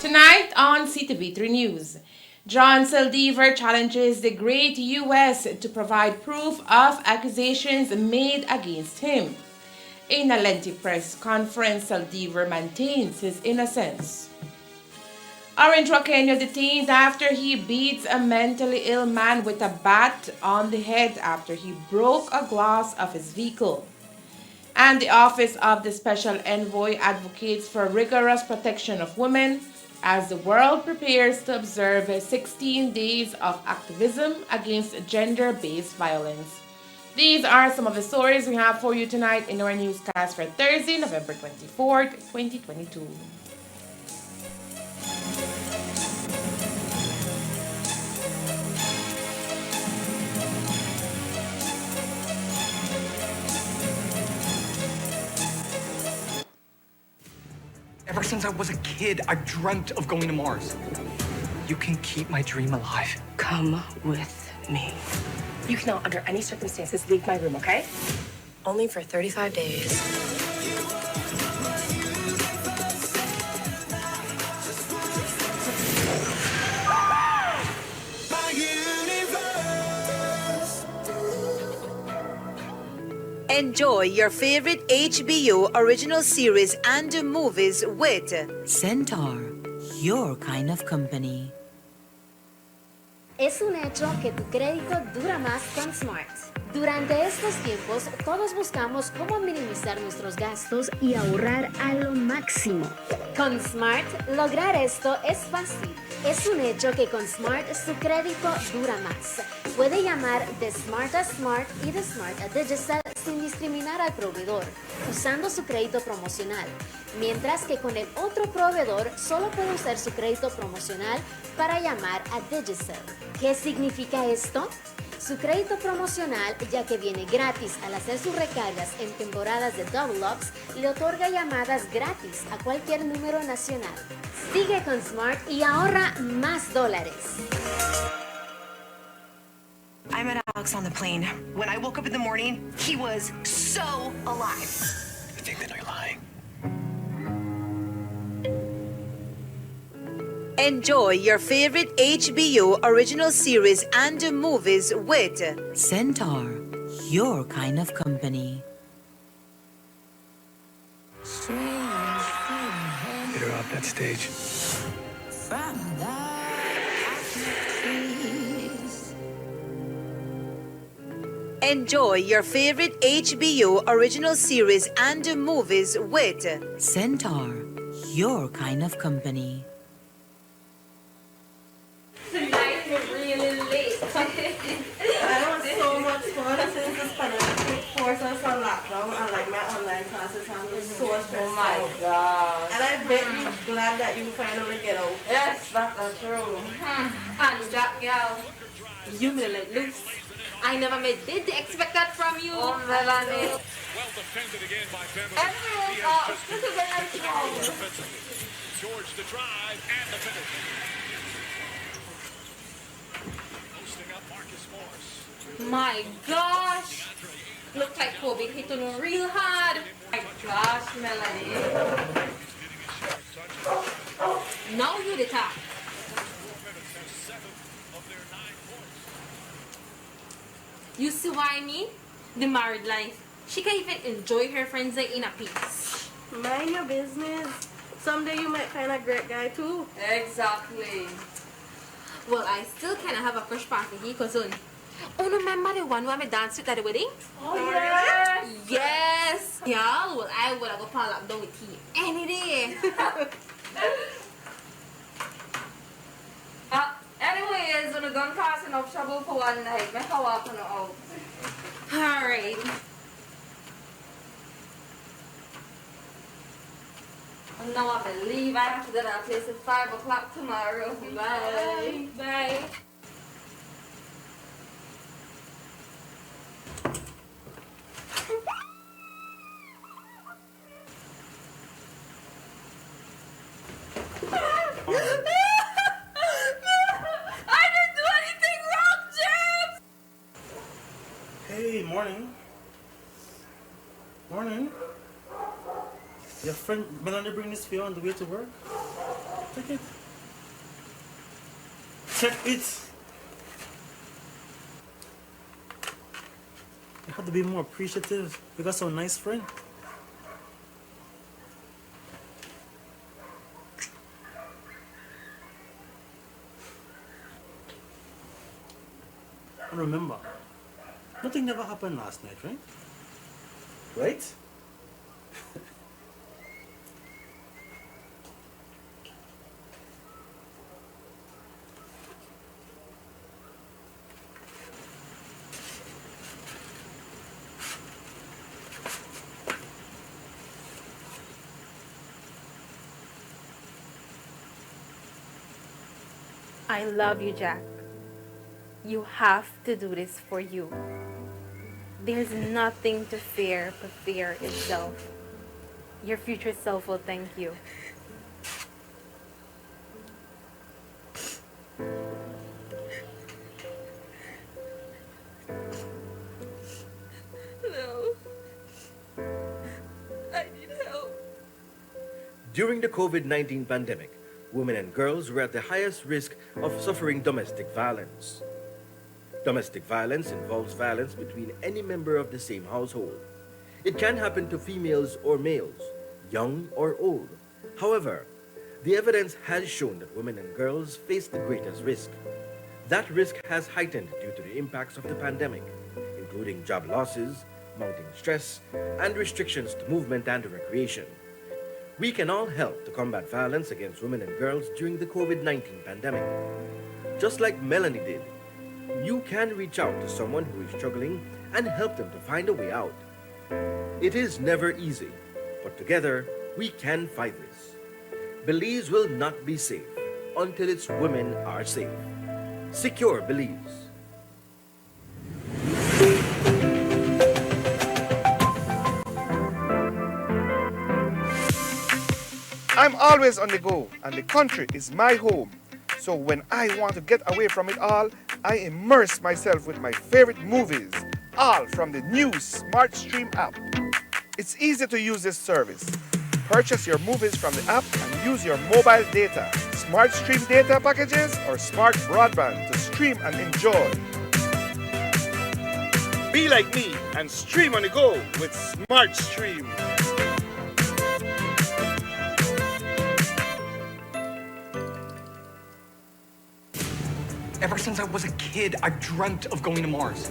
Tonight on CTV3 News, John Saldivar challenges the great U.S. to provide proof of accusations made against him. In a lengthy press conference, Saldivar maintains his innocence. Orange Kenya detained after he beats a mentally ill man with a bat on the head after he broke a glass of his vehicle. And the Office of the Special Envoy advocates for rigorous protection of women as the world prepares to observe 16 days of activism against gender-based violence. These are some of the stories we have for you tonight in our newscast for Thursday, November 24th, 2022. Ever since I was a kid, I've dreamt of going to Mars. You can keep my dream alive. Come with me. You cannot, under any circumstances, leave my room, okay? Only for 35 days. Enjoy your favorite HBO original series and movies with Centaur, your kind of company. Es un hecho que tu crédito dura más con Smart. Durante estos tiempos, todos buscamos cómo minimizar nuestros gastos y ahorrar a lo máximo. Con Smart, lograr esto es fácil. Es un hecho que con Smart su crédito dura más. Puede llamar de Smart a Smart y de Smart a Digital sin discriminar al proveedor, usando su crédito promocional, mientras que con el otro proveedor solo puede usar su crédito promocional para llamar a Digital. ¿Qué significa esto? Su crédito promocional, ya que viene gratis al hacer sus recargas en temporadas de Double Ups, le otorga llamadas gratis a cualquier número nacional. Sigue con Smart y ahorra más dólares. I met Alex on the plane. When I woke up in the morning, he was so alive. I think they know you're lying. Enjoy your favorite HBO original series and movies with Centaur, your kind of company. Get her off that stage. Enjoy your favorite HBO original series and movies with Centaur, your kind of company. Tonight we're really late. I don't so much fun since this pandemic forced us on lockdown and like my online classes and it was so stressful. Oh my god. And I bet you're glad that you finally get out. Yes, that's true. And Jack, girl, you may let loose. I never did expect that from you. Oh, Melanie. Well defended again by Pembroke. Everyone else, this is a nice ball. George the drive and the finish. Posting up Marcus Morris. My gosh. Looks like Kobe hit on real hard. My gosh, Melanie. Now you the top. You see what I mean? The married life. She can even enjoy her friends like in a peace. Mind your business. Someday you might find a great guy too. Exactly. Well, I still kind of have a crush on he cousin. Oh, no, remember the one where I danced with at the wedding? Oh yeah. Yes. Yeah, well, I would have go pull up down with he any day. Anyways, when a gun causing enough trouble for one night, make a walk on the out. Alright. Now I believe I have to go to that place at 5 o'clock tomorrow. Bye. Bye. Hey, morning. Morning. Your friend Melanie bring this for you on the way to work? Take it. check it. You have to be more appreciative. You got some nice friend. And remember, nothing never happened last night, right? Right? I love you, Jack. You have to do this for you. There's nothing to fear but fear itself. Your future self will thank you. No. I need help. During the COVID-19 pandemic, women and girls were at the highest risk of suffering domestic violence. Domestic violence involves violence between any member of the same household. It can happen to females or males, young or old. However, the evidence has shown that women and girls face the greatest risk. That risk has heightened due to the impacts of the pandemic, including job losses, mounting stress, and restrictions to movement and recreation. We can all help to combat violence against women and girls during the COVID-19 pandemic. Just like Melanie did, you can reach out to someone who is struggling and help them to find a way out. It is never easy, but together we can fight this. Belize will not be safe until its women are safe. Secure Belize. I'm always on the go, and the country is my home. So when I want to get away from it all, I immerse myself with my favorite movies, all from the new Smart Stream app. It's easy to use this service. Purchase your movies from the app and use your mobile data, Smart Stream data packages, or smart broadband to stream and enjoy. Be like me and stream on the go with Smart Stream. Ever since I was a kid, I dreamt of going to Mars.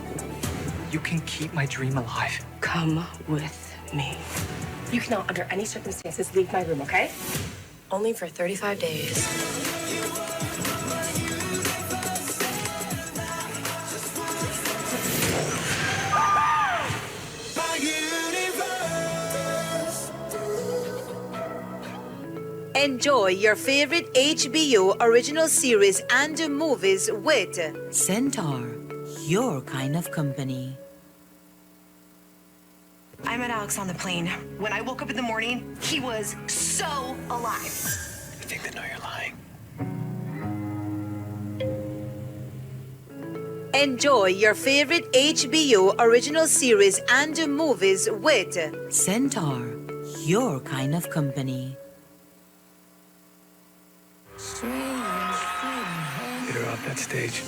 You can keep my dream alive. Come with me. You cannot, under any circumstances, leave my room, okay? Only for 35 days. Enjoy your favorite HBO original series and movies with Centaur, your kind of company. I met Alex on the plane. When I woke up in the morning, he was so alive. I think they know you're lying. Enjoy your favorite HBO original series and movies with Centaur, your kind of company. Get her off that stage.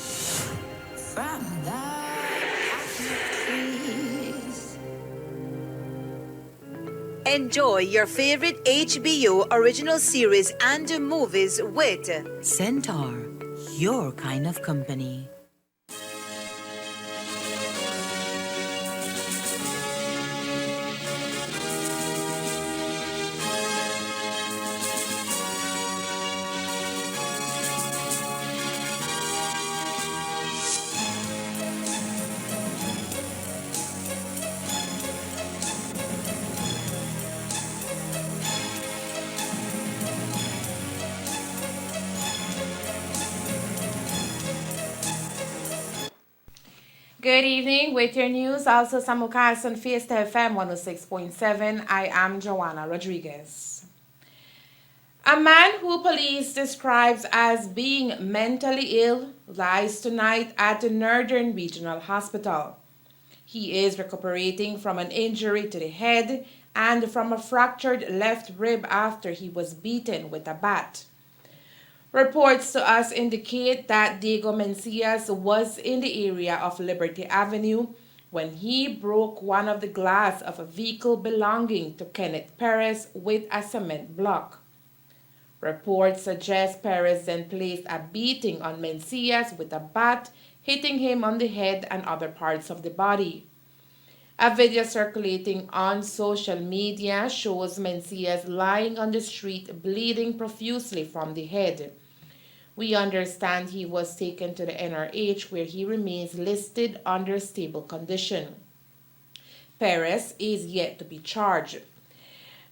Enjoy your favorite HBO original series and movies with Centaur, your kind of company. Good evening. With your news, also simulcast on Fiesta FM 106.7. I am Joanna Rodriguez. A man who police describes as being mentally ill lies tonight at the Northern Regional Hospital. He is recuperating from an injury to the head and from a fractured left rib after he was beaten with a bat. Reports to us indicate that Diego Mencias was in the area of Liberty Avenue when he broke one of the glass of a vehicle belonging to Kenneth Perez with a cement block. Reports suggest Perez then placed a beating on Mencias with a bat, hitting him on the head and other parts of the body. A video circulating on social media shows Mencias lying on the street bleeding profusely from the head. We understand he was taken to the NRH where he remains listed under stable condition. Perez is yet to be charged.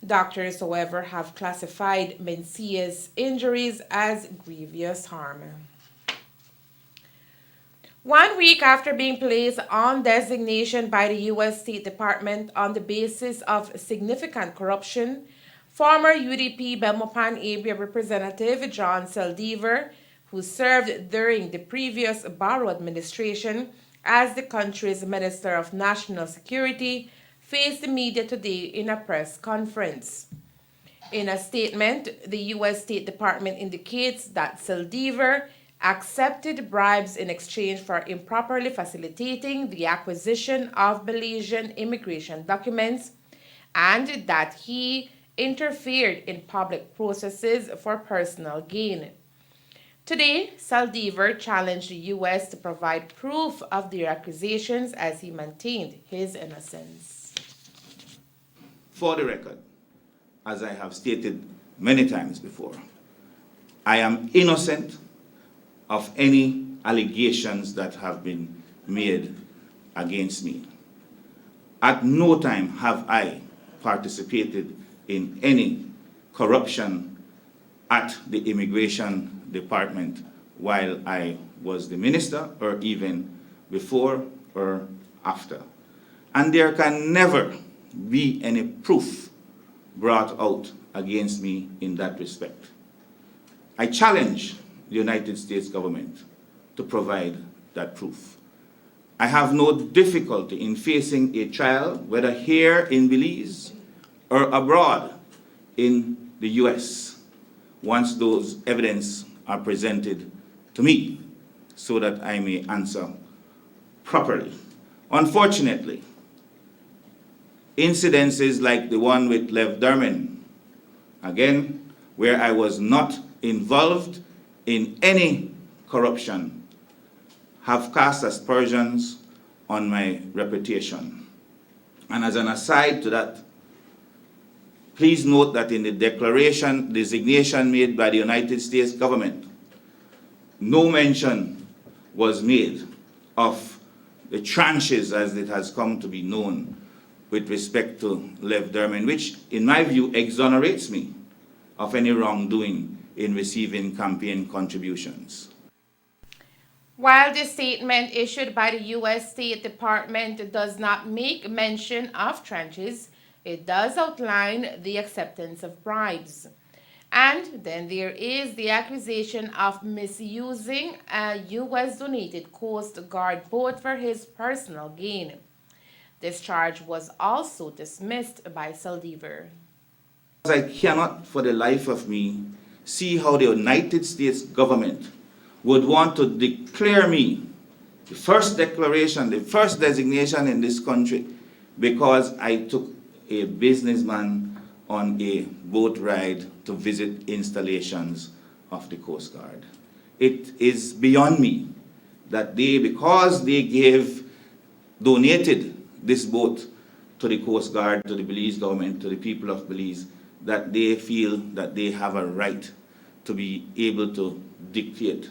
Doctors, however, have classified Mencias' injuries as grievous harm. 1 week after being placed on designation by the U.S. State Department on the basis of significant corruption, former UDP Belmopan area Representative John Saldivar, who served during the previous Barrow administration as the country's Minister of National Security, faced the media today in a press conference. In a statement, the U.S. State Department indicates that Saldivar accepted bribes in exchange for improperly facilitating the acquisition of Belizean immigration documents and that he interfered in public processes for personal gain. Today, Saldivar challenged the U.S. to provide proof of their accusations as he maintained his innocence. For the record, as I have stated many times before, I am innocent of any allegations that have been made against me. At no time have I participated in any corruption at the Immigration Department while I was the minister or even before or after. And there can never be any proof brought out against me in that respect. I challenge the United States government to provide that proof. I have no difficulty in facing a trial, whether here in Belize or abroad in the US, once those evidence are presented to me so that I may answer properly. Unfortunately, incidences like the one with Lev Derman, again, where I was not involved in any corruption, have cast aspersions on my reputation. And as an aside to that, please note that in the designation made by the United States government, no mention was made of the tranches, as it has come to be known, with respect to Lev Derman, which, in my view, exonerates me of any wrongdoing in receiving campaign contributions. While the statement issued by the U.S. State Department does not make mention of tranches, it does outline the acceptance of bribes. And then there is the accusation of misusing a U.S.-donated Coast Guard boat for his personal gain. This charge was also dismissed by Saldivar. I cannot for the life of me see how the United States government would want to declare me the first declaration, the first designation in this country, because I took a businessman on a boat ride to visit installations of the Coast Guard. It is beyond me that because they donated this boat to the Coast Guard, to the Belize government, to the people of Belize, that they feel that they have a right to be able to dictate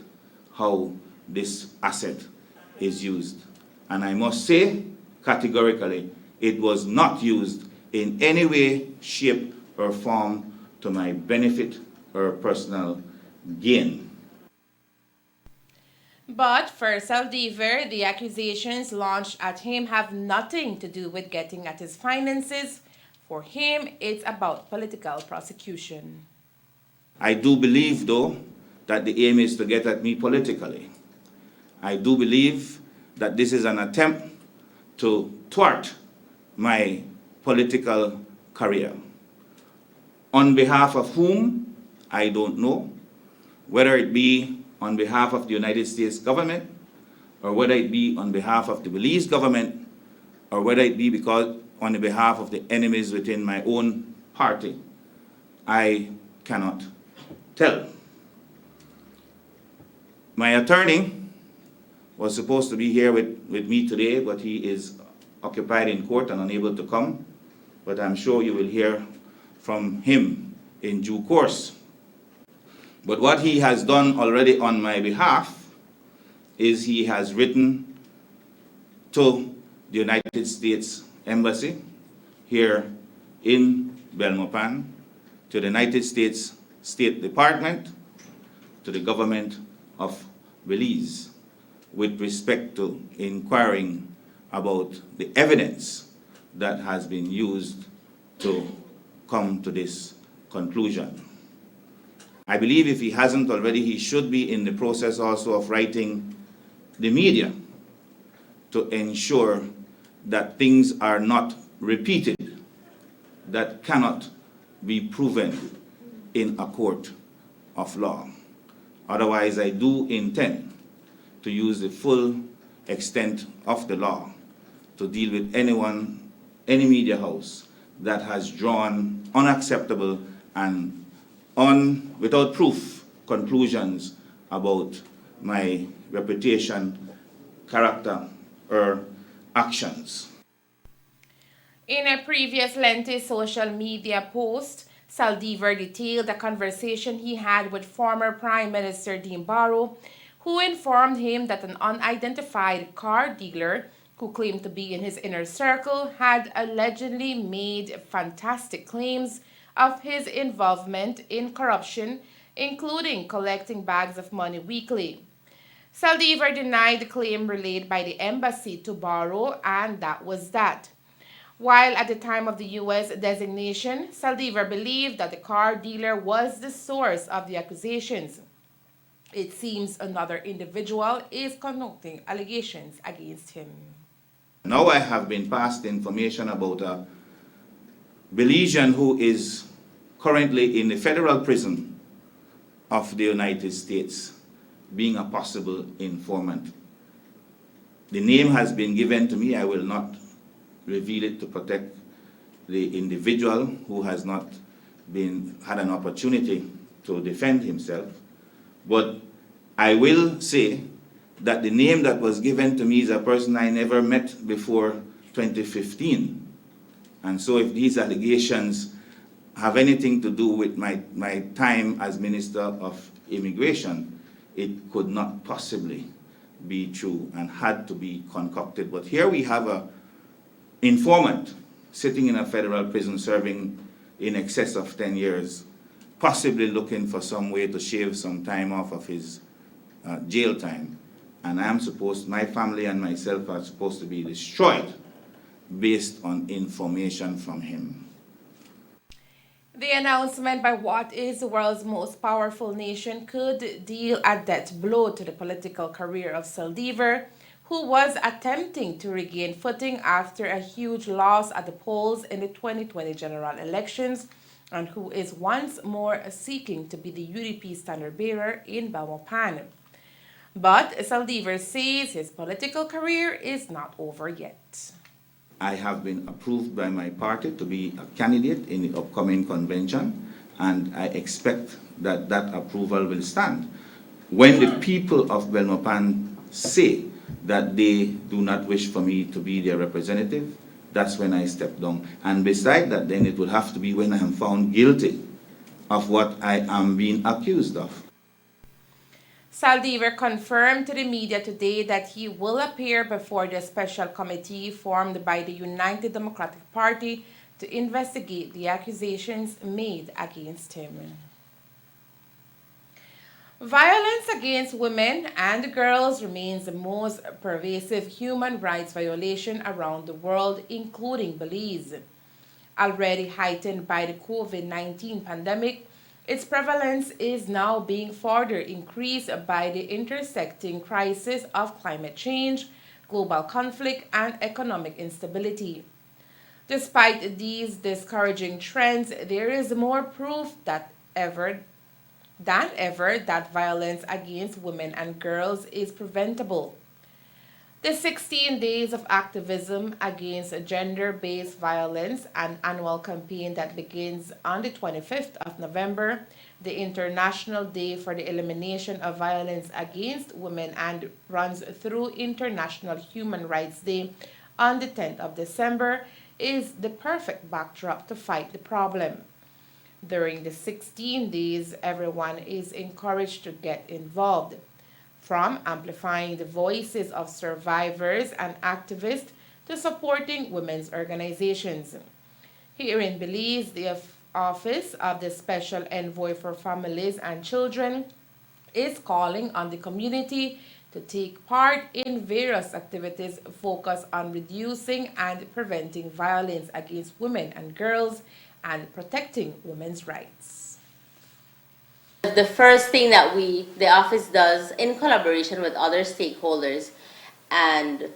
how this asset is used. And I must say categorically, it was not used in any way, shape, or form to my benefit or personal gain. But for Saldivar, the accusations launched at him have nothing to do with getting at his finances. For him, it's about political prosecution. I do believe, though, that the aim is to get at me politically. I do believe that this is an attempt to thwart my political career. On behalf of whom, I don't know, whether it be on behalf of the United States government, or whether it be on behalf of the Belize government, or whether it be because on the behalf of the enemies within my own party, I cannot tell. My attorney was supposed to be here with me today, but he is occupied in court and unable to come. But I'm sure you will hear from him in due course. But what he has done already on my behalf is he has written to the United States Embassy here in Belmopan, to the United States State Department, to the government of Belize, with respect to inquiring about the evidence that has been used to come to this conclusion. I believe if he hasn't already, he should be in the process also of writing the media to ensure that things are not repeated that cannot be proven in a court of law. Otherwise, I do intend to use the full extent of the law to deal with anyone, any media house that has drawn unacceptable and without proof conclusions about my reputation, character, or actions. In a previous lengthy social media post, Saldivar detailed a conversation he had with former Prime Minister Dean Barrow, who informed him that an unidentified car dealer who claimed to be in his inner circle had allegedly made fantastic claims of his involvement in corruption, including collecting bags of money weekly. Saldivar denied the claim relayed by the embassy to Barrow, and that was that. While at the time of the U.S. designation, Saldivar believed that the car dealer was the source of the accusations. It seems another individual is conducting allegations against him. Now I have been passed information about a Belizean who is currently in the federal prison of the United States, being a possible informant. The name has been given to me. I will not reveal it to protect the individual who has not had an opportunity to defend himself. But I will say that the name that was given to me is a person I never met before 2015. And so if these allegations have anything to do with my time as Minister of Immigration, it could not possibly be true and had to be concocted. But here we have an informant sitting in a federal prison serving in excess of 10 years, possibly looking for some way to shave some time off of his jail time. And my family and myself are supposed to be destroyed based on information from him. The announcement by what is the world's most powerful nation could deal a death blow to the political career of Saldivar, who was attempting to regain footing after a huge loss at the polls in the 2020 general elections, and who is once more seeking to be the UDP standard bearer in Belmopan. But Saldivar says his political career is not over yet. I have been approved by my party to be a candidate in the upcoming convention, and I expect that that approval will stand. When the people of Belmopan say that they do not wish for me to be their representative, that's when I step down. And beside that, then it would have to be when I am found guilty of what I am being accused of. Saldivar confirmed to the media today that he will appear before the special committee formed by the United Democratic Party to investigate the accusations made against him. Violence against women and girls remains the most pervasive human rights violation around the world, including Belize. Already heightened by the COVID-19 pandemic, its prevalence is now being further increased by the intersecting crisis of climate change, global conflict, and economic instability. Despite these discouraging trends, there is more proof than ever than ever that violence against women and girls is preventable. The 16 Days of Activism Against Gender-Based Violence, an annual campaign that begins on the 25th of November, the International Day for the Elimination of Violence Against Women, and runs through International Human Rights Day on the 10th of December, is the perfect backdrop to fight the problem. During the 16 days, everyone is encouraged to get involved, from amplifying the voices of survivors and activists to supporting women's organizations. Here in Belize, the Office of the Special Envoy for Families and Children is calling on the community to take part in various activities focused on reducing and preventing violence against women and girls and protecting women's rights. The first thing that the office does in collaboration with other stakeholders and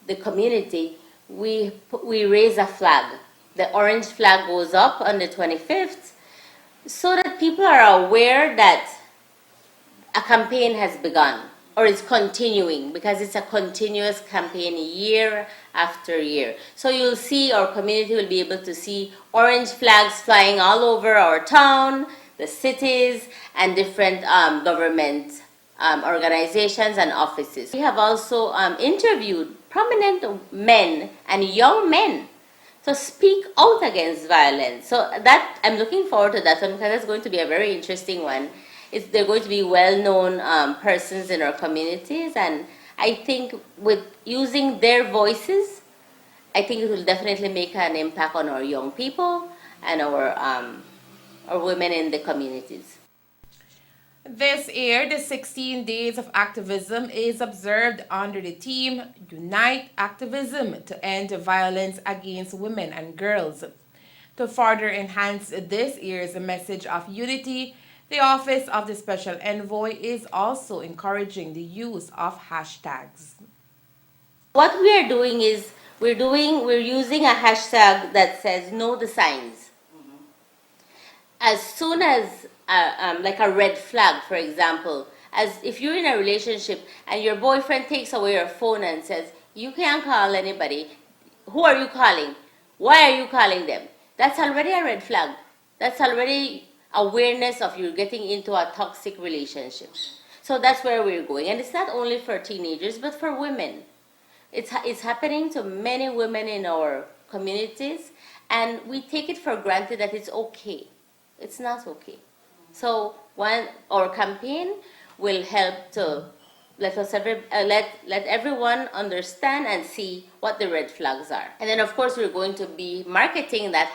the community, we raise a flag. The orange flag goes up on the 25th so that people are aware that a campaign has begun or is continuing, because it's a continuous campaign year after year. So you'll see, our community will be able to see orange flags flying all over our town, the cities, and different government organizations and offices. We have also interviewed prominent men and young men to speak out against violence. So that, I'm looking forward to that one, because that's going to be a very interesting one. They're going to be well-known persons in our communities, and I think with using their voices, I think it will definitely make an impact on our young people and our women in the communities. This year, the 16 Days of Activism is observed under the theme Unite Activism to End Violence Against Women and Girls. To further enhance this year's message of unity, the Office of the Special Envoy is also encouraging the use of hashtags. What we are doing is we're using a hashtag that says know the signs. As soon as like a red flag, for example, as if you're in a relationship and your boyfriend takes away your phone and says, you can't call anybody, who are you calling? Why are you calling them? That's already a red flag. That's already awareness of you getting into a toxic relationship. So that's where we're going. And it's not only for teenagers, but for women. It's happening to many women in our communities, and we take it for granted that it's okay. It's not okay. So our campaign will help to let everyone understand and see what the red flags are. And then of course we're going to be marketing that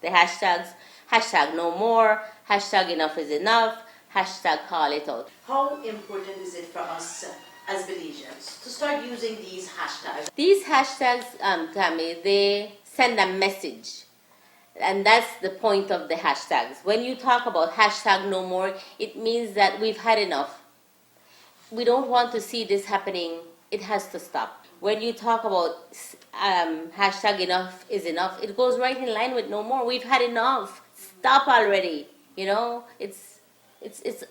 the hashtags, hashtag no more, hashtag enough is enough, hashtag call it out. How important is it for us as Belizeans to start using these hashtags? These hashtags, Tammy, they send a message. And that's the point of the hashtags. When you talk about hashtag no more, it means that we've had enough. We don't want to see this happening. It has to stop. When you talk about hashtag enough is enough, it goes right in line with no more. We've had enough. Stop already. You know, it's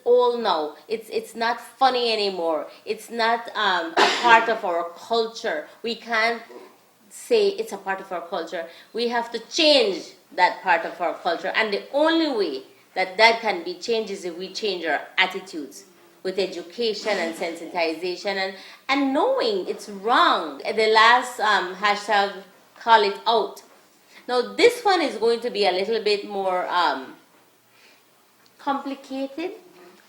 old now. It's not funny anymore. It's not a part of our culture. We can't say it's a part of our culture. We have to change that part of our culture. And the only way that can be changed is if we change our attitudes with education and sensitization and knowing it's wrong. The last hashtag, call it out. Now this one is going to be a little bit more complicated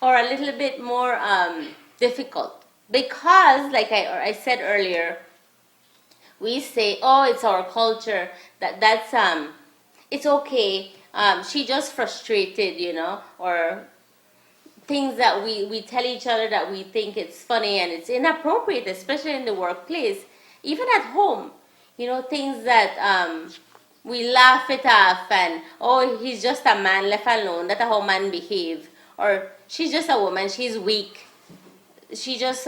or a little bit more difficult, because like I said earlier, we say, oh, it's our culture, that's it's okay, she just frustrated, you know, or things that we tell each other that we think it's funny and it's inappropriate, especially in the workplace, even at home, you know, things that we laugh it off and, oh, he's just a man, left alone, that's how men behave, or she's just a woman, she's weak, she just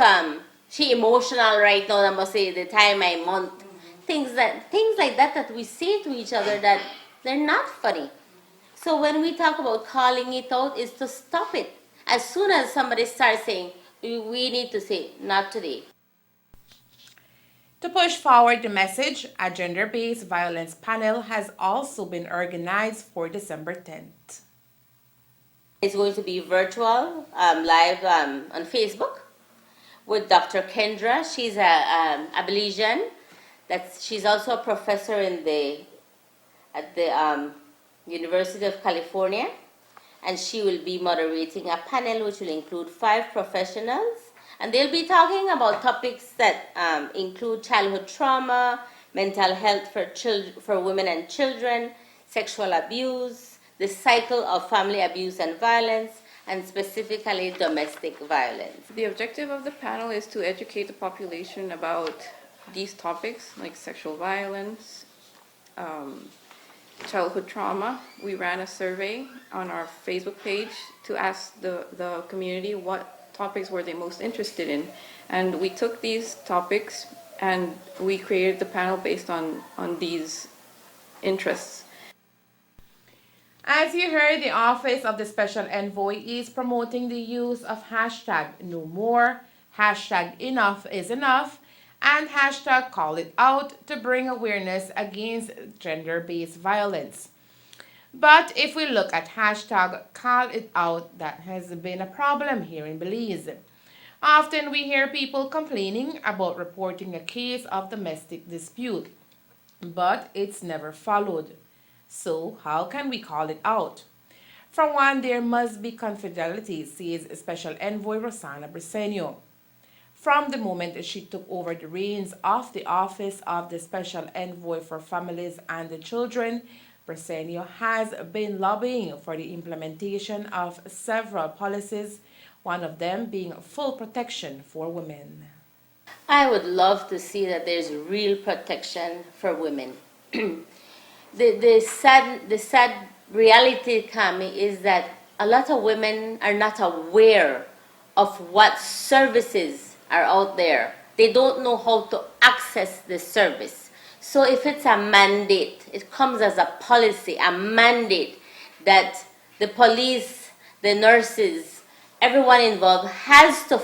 she emotional right now, I must say the time I month, things like that we say to each other that they're not funny. So when we talk about calling it out, is to stop it. As soon as somebody starts saying, we need to say, not today. To push forward the message, a gender-based violence panel has also been organized for December 10th. It's going to be virtual, live on Facebook with Dr. Kendra. She's a Belizean. She's also a professor at the University of California, and she will be moderating a panel which will include 5 professionals, and they'll be talking about topics that include childhood trauma, mental health for women and children, sexual abuse, the cycle of family abuse and violence, and specifically domestic violence. The objective of the panel is to educate the population about these topics like sexual violence, childhood trauma. We ran a survey on our Facebook page to ask the community what topics were they most interested in. And we took these topics and we created the panel based on these interests. As you heard, the Office of the Special Envoy is promoting the use of hashtag no more, hashtag enough is enough, and hashtag call it out to bring awareness against gender-based violence. But if we look at hashtag call it out, that has been a problem here in Belize. Often we hear people complaining about reporting a case of domestic dispute, but it's never followed. So how can we call it out? For one, there must be confidentiality, says Special Envoy Rosanna Briceño. From the moment she took over the reins of the Office of the Special Envoy for Families and the Children, Briceño has been lobbying for the implementation of several policies, one of them being full protection for women. I would love to see that there's real protection for women. The sad reality, Kami, is that a lot of women are not aware of what services are out there. They don't know how to access the service. So if it's a mandate, it comes as a policy, a mandate that the police, the nurses, everyone involved has to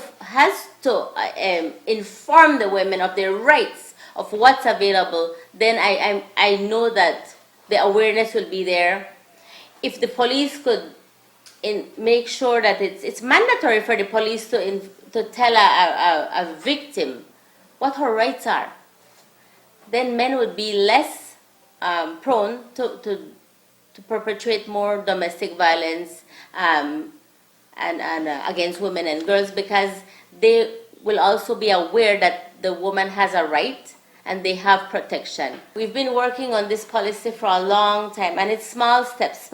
inform the women of their rights, of what's available, then I know that the awareness will be there. If the police could make sure that it's mandatory for the police to tell a victim what her rights are, then men would be less prone to perpetrate more domestic violence and against women and girls, because they will also be aware that the woman has a right and they have protection. We've been working on this policy for a long time, and it's small steps,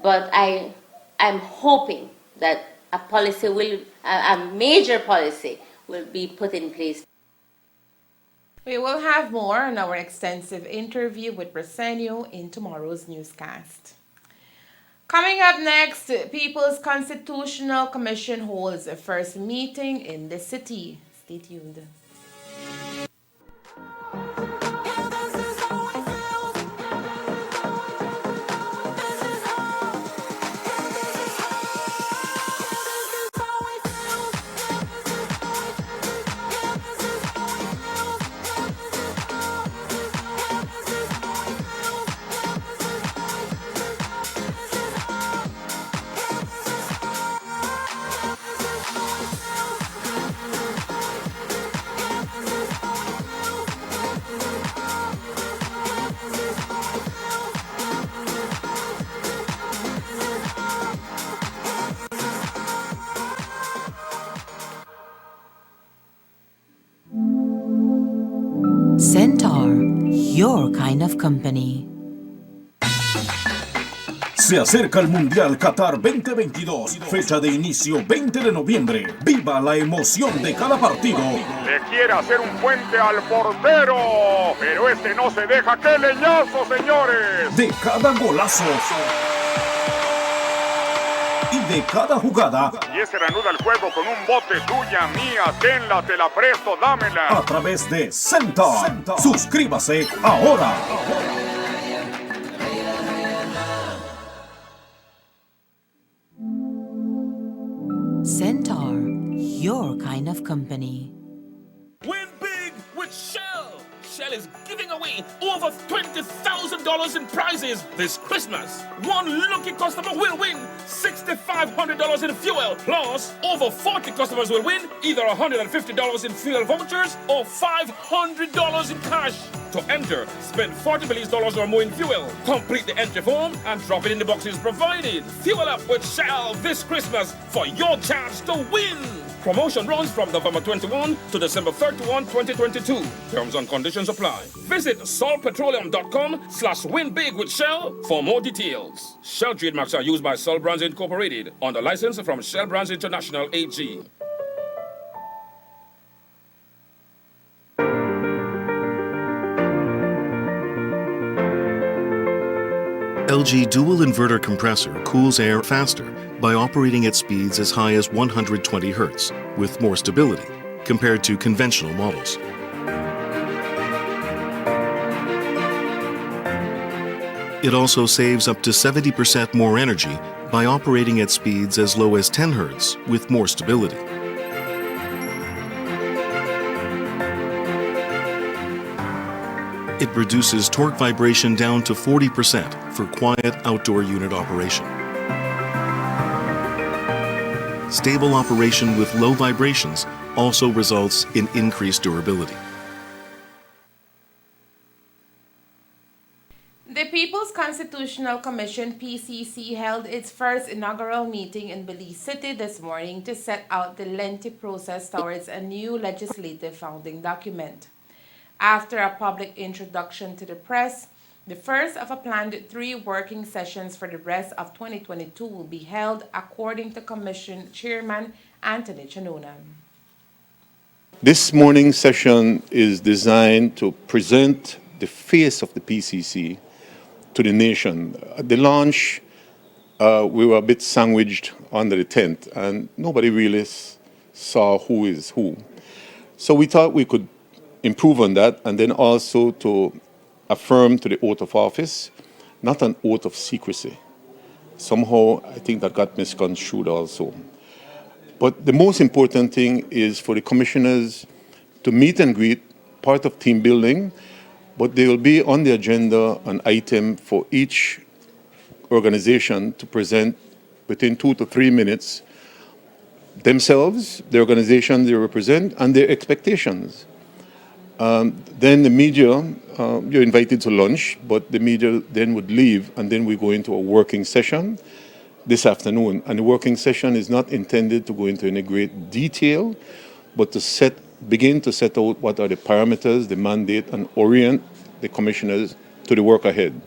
but I'm hoping that a major policy will be put in place. We will have more on our extensive interview with Briceño in tomorrow's newscast. Coming up next, People's Constitutional Commission holds a first meeting in the city. Stay tuned. Centaur, your kind of company. Se acerca el Mundial Qatar 2022, fecha de inicio 20 de noviembre. Viva la emoción de cada partido. Le quiere hacer un puente al portero, pero este no se deja. ¡Qué leñazo, señores! De cada golazo. Y de cada jugada. Y ese reanuda el juego con un bote tuya, mía, tenla, te la presto, dámela. A través de Centaur. Suscríbase ahora. kind of company. Win big with Shell. Shell is giving away over $20,000 in prizes this Christmas. One lucky customer will win $6,500 in fuel. Plus, over 40 customers will win either $150 in fuel vouchers or $500 in cash. To enter, spend $40 billion or more in fuel. Complete the entry form and drop it in the boxes provided. Fuel up with Shell this Christmas for your chance to win. Promotion runs from November 21 to December 31, 2022. Terms and conditions apply. Visit solpetroleum.com/winbig with Shell for more details. Shell trademarks are used by Sol Brands Incorporated under license from Shell Brands International AG. LG dual inverter compressor cools air faster by operating at speeds as high as 120 Hz with more stability compared to conventional models. It also saves up to 70% more energy by operating at speeds as low as 10 Hz with more stability. It reduces torque vibration down to 40% for quiet outdoor unit operation. Stable operation with low vibrations also results in increased durability. The People's Constitutional Commission, PCC, held its first inaugural meeting in Belize City this morning to set out the lengthy process towards a new legislative founding document. After a public introduction to the press, the first of a planned 3 working sessions for the rest of 2022 will be held, according to Commission Chairman Anthony Chanona. This morning's session is designed to present the face of the PCC to the nation. At the launch, we were a bit sandwiched under the tent, and nobody really saw who is who. So we thought we could improve on that, and then also to affirm to the oath of office, not an oath of secrecy. Somehow, I think that got misconstrued also. But the most important thing is for the commissioners to meet and greet, part of team building, but there will be on the agenda an item for each organization to present within 2 to 3 minutes themselves, the organization they represent, and their expectations. Then the media, you're invited to lunch, but the media then would leave, and then we go into a working session this afternoon. And the working session is not intended to go into any great detail, but to begin to set out what are the parameters, the mandate, and orient the commissioners to the work ahead.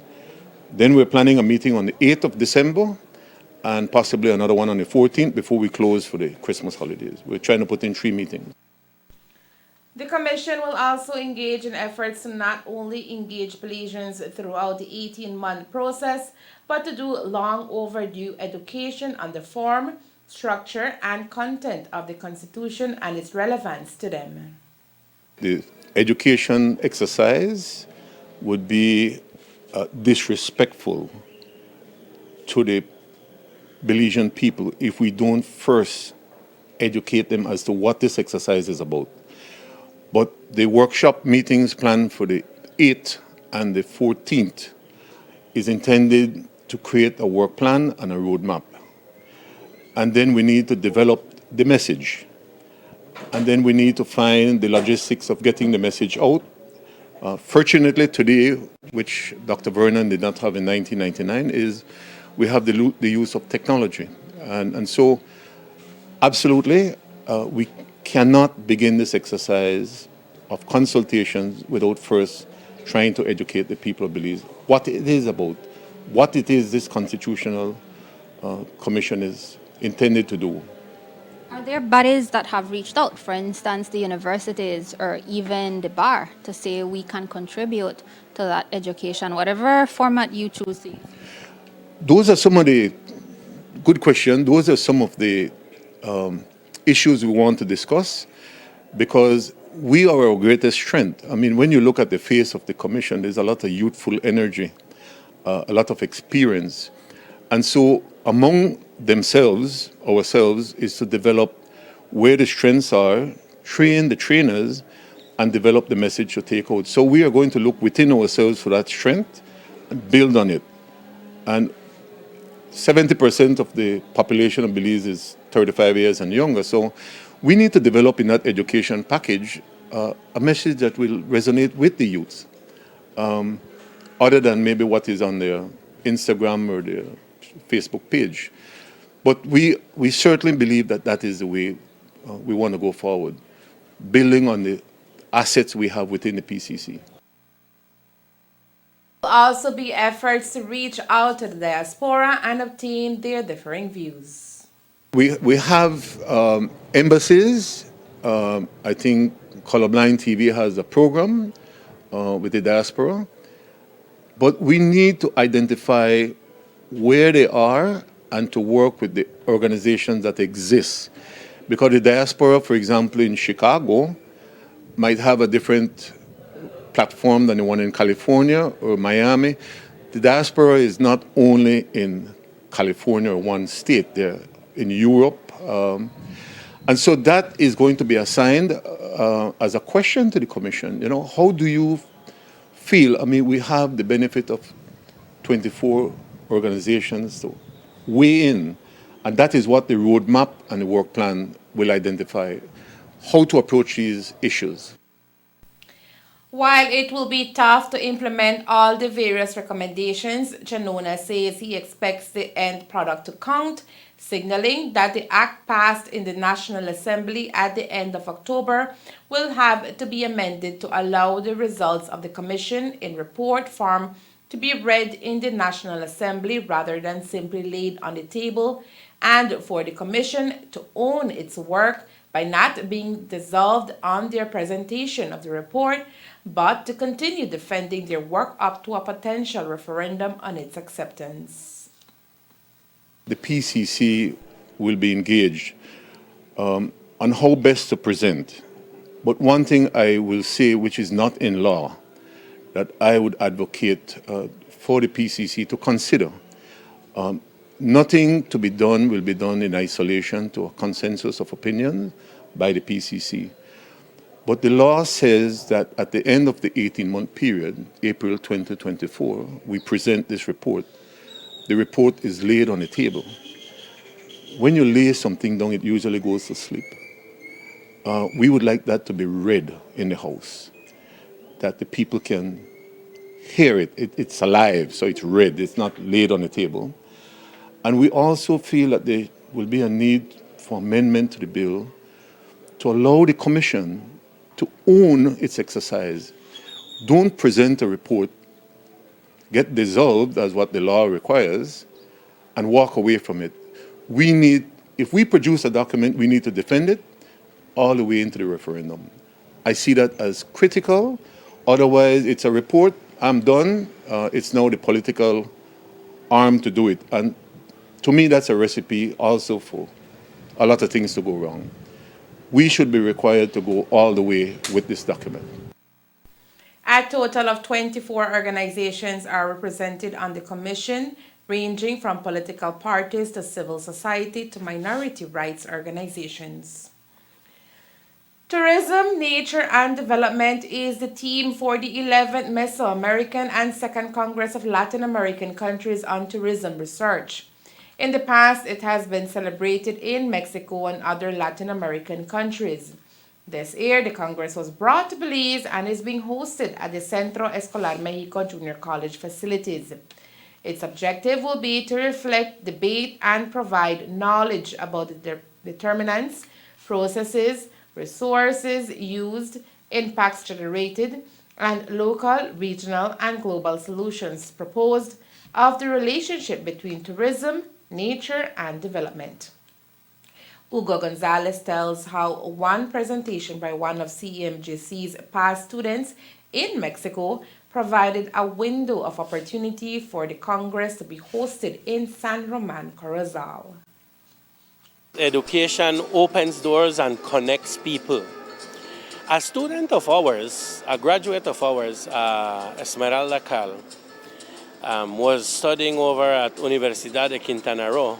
Then we're planning a meeting on the 8th of December, and possibly another one on the 14th before we close for the Christmas holidays. We're trying to put in 3 meetings. The Commission will also engage in efforts to not only engage Belizeans throughout the 18-month process, but to do long overdue education on the form, structure, and content of the Constitution and its relevance to them. The education exercise would be disrespectful to the Belizean people if we don't first educate them as to what this exercise is about. But the workshop meetings planned for the 8th and the 14th is intended to create a work plan and a roadmap. And then we need to develop the message. And then we need to find the logistics of getting the message out. Fortunately today, which Dr. Vernon did not have in 1999, is we have the use of technology. And so absolutely, we cannot begin this exercise of consultations without first trying to educate the people of Belize what it is about, what it is this constitutional commission is intended to do. Are there bodies that have reached out, for instance, the universities or even the bar, to say we can contribute to that education, whatever format you choose to use? Those are some of the good questions. Those are some of the issues we want to discuss, because we are our greatest strength. I mean, when you look at the face of the commission, there's a lot of youthful energy, a lot of experience. And so among ourselves, is to develop where the strengths are, train the trainers, and develop the message to take out. So we are going to look within ourselves for that strength and build on it. And 70% of the population of Belize is 35 years and younger. So we need to develop in that education package a message that will resonate with the youth, other than maybe what is on their Instagram or their Facebook page. But we certainly believe that that is the way we want to go forward, building on the assets we have within the PCC. Will also be efforts to reach out to the diaspora and obtain their differing views. We have embassies. I think Colorblind TV has a program with the diaspora. But we need to identify where they are and to work with the organizations that exist. Because the diaspora, for example, in Chicago, might have a different platform than the one in California or Miami. The diaspora is not only in California or one state, they're in Europe. And so that is going to be assigned as a question to the Commission. You know, how do you feel? I mean, we have the benefit of 24 organizations to weigh in, and that is what the roadmap and the work plan will identify, how to approach these issues. While it will be tough to implement all the various recommendations, Chanona says he expects the end product to count, signaling that the act passed in the National Assembly at the end of October will have to be amended to allow the results of the Commission in report form to be read in the National Assembly rather than simply laid on the table, and for the Commission to own its work by not being dissolved on their presentation of the report, but to continue defending their work up to a potential referendum on its acceptance. The PCC will be engaged on how best to present. But one thing I will say, which is not in law, that I would advocate for the PCC to consider. Nothing to be done will be done in isolation to a consensus of opinion by the PCC. But the law says that at the end of the 18-month period, April 2024, we present this report. The report is laid on the table. When you lay something down, it usually goes to sleep. We would like that to be read in the House, that the people can hear it. It's alive, so it's read. It's not laid on the table. And we also feel that there will be a need for amendment to the bill to allow the Commission to own its exercise. Don't present a report, get dissolved as what the law requires, and walk away from it. We need, if we produce a document, we need to defend it all the way into the referendum. I see that as critical. Otherwise, it's a report, I'm done. It's now the political arm to do it. And to me, that's a recipe also for a lot of things to go wrong. We should be required to go all the way with this document. A total of 24 organizations are represented on the Commission, ranging from political parties to civil society to minority rights organizations. Tourism, nature, and development is the theme for the 11th Mesoamerican and 2nd Congress of Latin American Countries on Tourism Research. In the past, it has been celebrated in Mexico and other Latin American countries. This year, the Congress was brought to Belize and is being hosted at the Centro Escolar Mexico Junior College facilities. Its objective will be to reflect, debate, and provide knowledge about the determinants, processes, resources used, impacts generated, and local, regional, and global solutions proposed of the relationship between tourism, nature, and development. Hugo Gonzalez tells how one presentation by one of CEMGC's past students in Mexico provided a window of opportunity for the Congress to be hosted in San Roman Corozal. Education opens doors and connects people. A student of ours, a graduate of ours, Esmeralda Cal, was studying over at Universidad de Quintana Roo,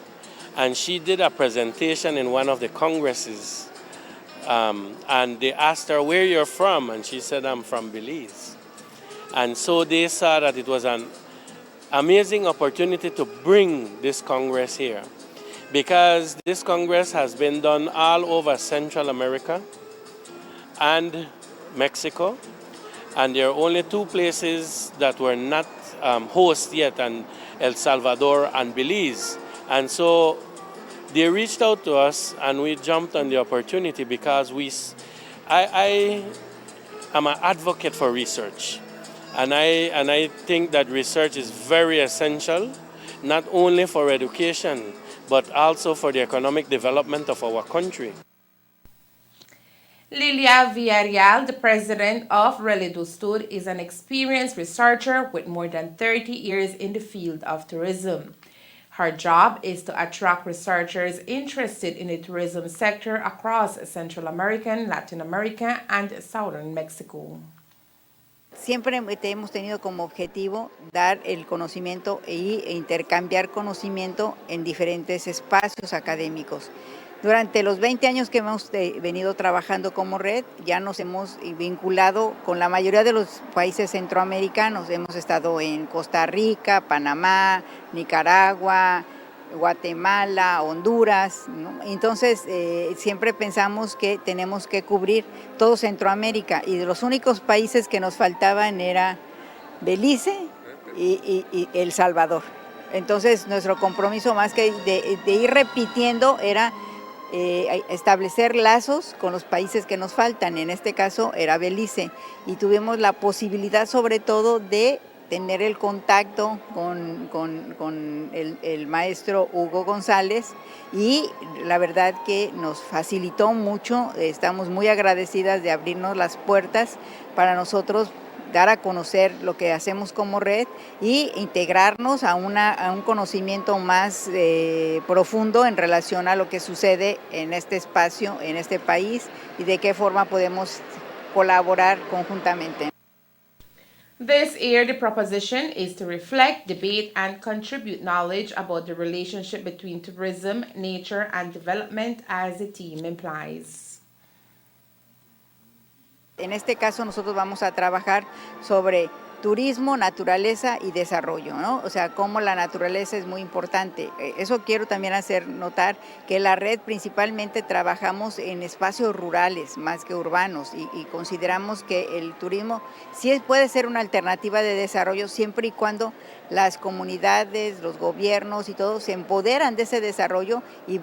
and she did a presentation in one of the congresses And they asked her where you're from, and she said, I'm from Belize. And so they saw that it was an amazing opportunity to bring this Congress here, because this Congress has been done all over Central America and Mexico, and there are only two places that were not host yet, and El Salvador and Belize. And so they reached out to us, and we jumped on the opportunity because I am an advocate for research. And I think that research is very essential, not only for education, but also for the economic development of our country. Lilia Villarreal, the president of Relido Stud, is an experienced researcher with more than 30 years in the field of tourism. Her job is to attract researchers interested in the tourism sector across Central America, Latin America, and Southern Mexico. Siempre hemos tenido como objetivo dar el conocimiento e intercambiar conocimiento en diferentes espacios académicos. Durante los 20 años que hemos venido trabajando como red, ya nos hemos vinculado con la mayoría de los países centroamericanos. Hemos estado en Costa Rica, Panamá, Nicaragua, Guatemala, Honduras, ¿no? Entonces siempre pensamos que tenemos que cubrir todo Centroamérica, y de los únicos países que nos faltaban era Belice y El Salvador. Entonces nuestro compromiso, más que de ir repitiendo, era establecer lazos con los países que nos faltan. En este caso era Belice, y tuvimos la posibilidad sobre todo de tener el contacto con el maestro Hugo González, y la verdad que nos facilitó mucho. Estamos muy agradecidas de abrirnos las puertas para nosotros dar a conocer lo que hacemos como red y integrarnos a un conocimiento más profundo en relación a lo que sucede en este espacio, en este país, y de qué forma podemos colaborar conjuntamente. This year, the proposition is to reflect, debate, and contribute knowledge about the relationship between tourism, nature, and development, as the theme implies. En este caso nosotros vamos a trabajar sobre turismo, naturaleza y desarrollo, ¿no? O sea, cómo la naturaleza es muy importante. Eso quiero también hacer notar, que la red principalmente trabajamos en espacios rurales más que urbanos, y consideramos que el turismo sí puede ser una alternativa de desarrollo siempre y cuando las comunidades, los gobiernos y todos se empoderan de ese desarrollo y